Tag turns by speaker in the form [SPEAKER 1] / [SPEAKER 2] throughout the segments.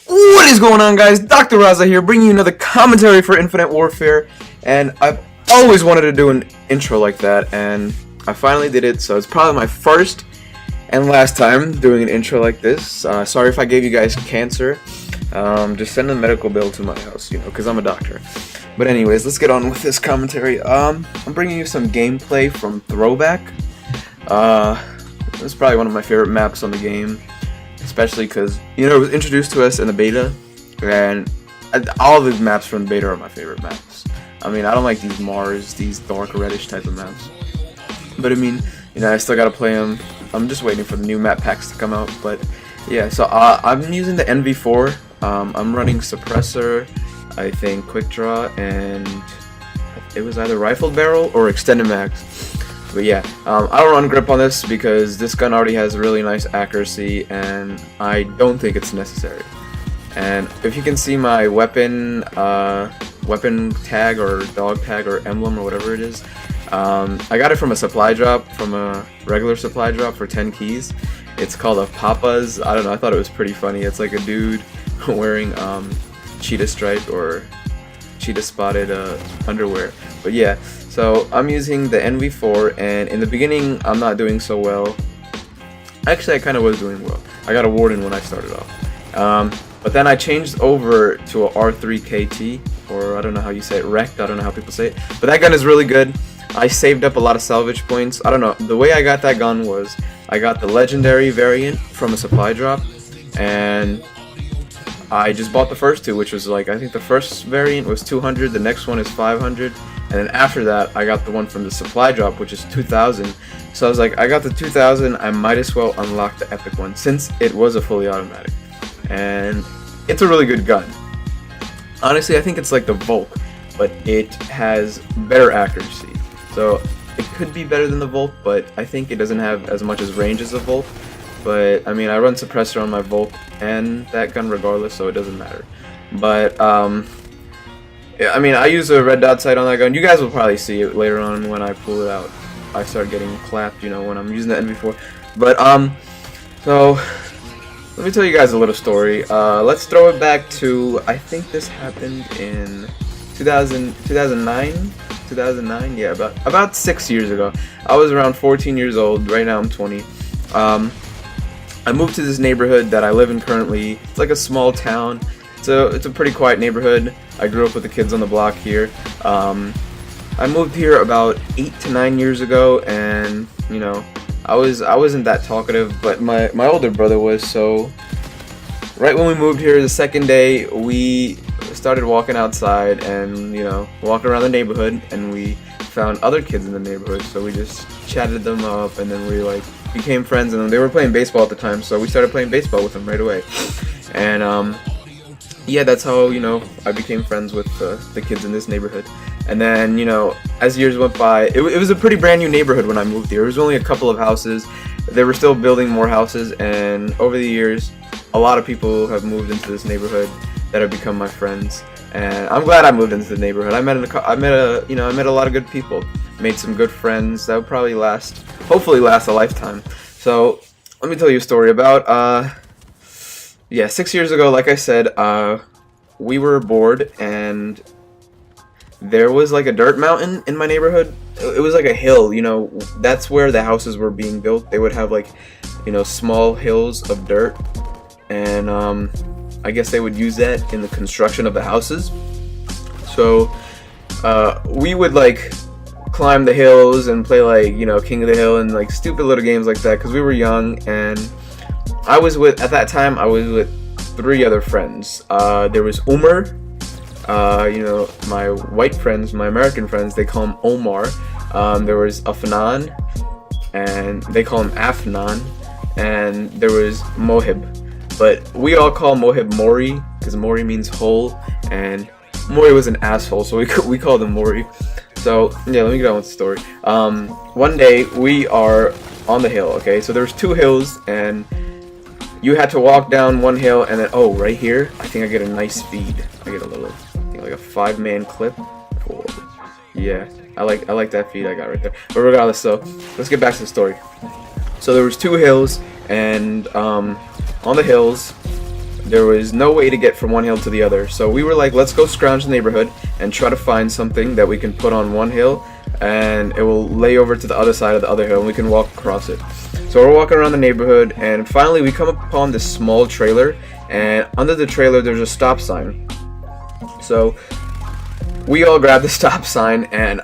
[SPEAKER 1] What is going on, guys? Dr. Raza here, bringing you another commentary for Infinite Warfare, and I've always wanted to do an intro like that, and I finally did it, so it's probably my first and last time doing an intro like this. Sorry if I gave you guys cancer. Just send a medical bill to my house, because I'm a doctor. But anyways, let's get on with this commentary. I'm bringing you some gameplay from Throwback. This is probably one of my favorite maps on the game. Especially because, it was introduced to us in the beta, and all the maps from the beta are my favorite maps. I mean, I don't like these Mars, these dark reddish type of maps. But I mean, I still gotta play them. I'm just waiting for the new map packs to come out. But yeah, so I'm using the NV4. I'm running Suppressor, I think Quick Draw, and it was either Rifled Barrel or Extended Mags. But yeah, I don't run grip on this because this gun already has really nice accuracy, and I don't think it's necessary. And if you can see my weapon tag or dog tag or emblem or whatever it is, I got it from a supply drop, from a regular supply drop for 10 keys. It's called a Papa's. I don't know, I thought it was pretty funny. It's like a dude wearing cheetah striped or cheetah spotted underwear. But yeah, so I'm using the NV4, and in the beginning I'm not doing so well. Actually, I kind of was doing well. I got a Warden when I started off. But then I changed over to a R3KT, or I don't know how you say it, Wrecked, I don't know how people say it. But that gun is really good. I saved up a lot of salvage points. I don't know, the way I got that gun was I got the legendary variant from a supply drop, and I just bought the first two, which was like, I think the first variant was 200, the next one is 500, and then after that I got the one from the supply drop, which is 2000. So I was like, I got the 2000, I might as well unlock the epic one since it was a fully automatic, and it's a really good gun. Honestly, I think it's like the Volk, but it has better accuracy. So it could be better than the Volk, but I think it doesn't have as much as range as the Volk. But I mean, I run Suppressor on my Volk and that gun regardless, so it doesn't matter. But yeah, I mean, I use a red dot sight on that gun. You guys will probably see it later on when I pull it out. I start getting clapped, when I'm using the NV4. But so let me tell you guys a little story. Let's throw it back to, I think this happened in 2009, yeah, about 6 years ago. I was around 14 years old. Right now I'm 20. I moved to this neighborhood that I live in currently. It's like a small town. It's a pretty quiet neighborhood. I grew up with the kids on the block here. I moved here about 8 to 9 years ago, and I wasn't that talkative, but my older brother was. So right when we moved here, the second day, we started walking outside and walking around the neighborhood, and we found other kids in the neighborhood. So we just chatted them up, and then we became friends, and they were playing baseball at the time, so we started playing baseball with them right away. And yeah, that's how I became friends with the kids in this neighborhood. And then as years went by, it was a pretty brand new neighborhood when I moved here. There was only a couple of houses. They were still building more houses, and over the years a lot of people have moved into this neighborhood that have become my friends, and I'm glad I moved into the neighborhood. I met a lot of good people, made some good friends that would probably hopefully last a lifetime. So let me tell you a story about yeah, 6 years ago, like I said, we were bored, and there was like a dirt mountain in my neighborhood. It was like a hill, that's where the houses were being built. They would have small hills of dirt, and I guess they would use that in the construction of the houses. So we would climb the hills and play King of the Hill and stupid little games like that because we were young. And at that time I was with 3 other friends. There was Umar, my white friends, my American friends, they call him Omar. There was Afnan, and they call him Afnan, and there was Mohib. But we all call Mohib Mori, because Mori means hole, and Mori was an asshole, so we called him Mori. So yeah, let me get on with the story. One day we are on the hill, okay? So there's 2 hills, and you had to walk down one hill, and then right here, I think I get a nice feed. I get a little, like a 5-man clip. Cool. Yeah, I like that feed I got right there. But regardless, so let's get back to the story. So there was 2 hills, and on the hills, there was no way to get from one hill to the other. So we were like, let's go scrounge the neighborhood and try to find something that we can put on one hill and it will lay over to the other side of the other hill and we can walk across it. So we're walking around the neighborhood and finally we come upon this small trailer, and under the trailer there's a stop sign. So we all grabbed the stop sign, and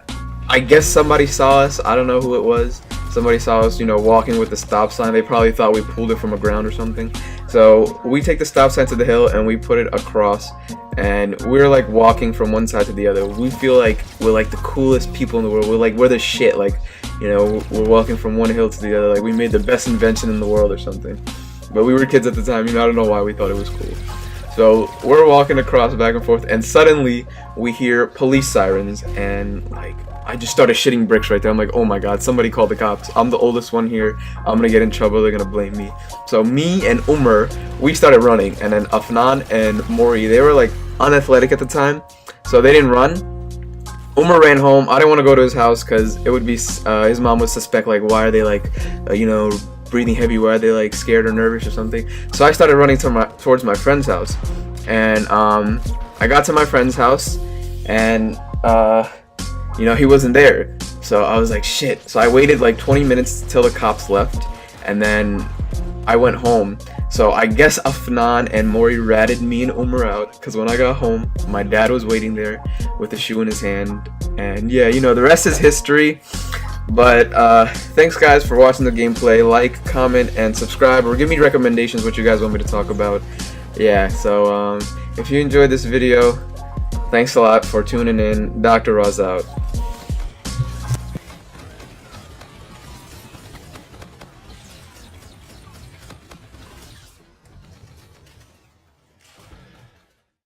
[SPEAKER 1] I guess somebody saw us. I don't know who it was. Somebody saw us, you know, walking with the stop sign. They probably thought we pulled it from the ground or something. So we take the stop sign to the hill and we put it across, and we're like walking from one side to the other. We feel like we're like the coolest people in the world. We're the shit. Like, you know, we're walking from one hill to the other. Like we made the best invention in the world or something. But we were kids at the time. You know, I don't know why we thought it was cool. So we're walking across back and forth, and suddenly we hear police sirens, and like I just started shitting bricks right there. I'm like, oh my god, somebody called the cops. I'm the oldest one here. I'm gonna get in trouble. They're gonna blame me. So me and Umar, we started running, and then Afnan and Mori, they were like unathletic at the time, so they didn't run. Umar ran home. I didn't want to go to his house because it would be his mom would suspect like, why are they like you know, breathing heavy? Why are they like scared or nervous or something? So I started running towards my friend's house, and I got to my friend's house, and you know, he wasn't there. So I was like, shit. So I waited like 20 minutes till the cops left, and then I went home. So I guess Afnan and Mori ratted me and Umar out, because when I got home, my dad was waiting there with a shoe in his hand, and yeah, you know, the rest is history. But thanks guys for watching the gameplay. Like, comment, and subscribe, or give me recommendations what you guys want me to talk about. Yeah, so if you enjoyed this video, thanks a lot for tuning in. Dr. Raza out.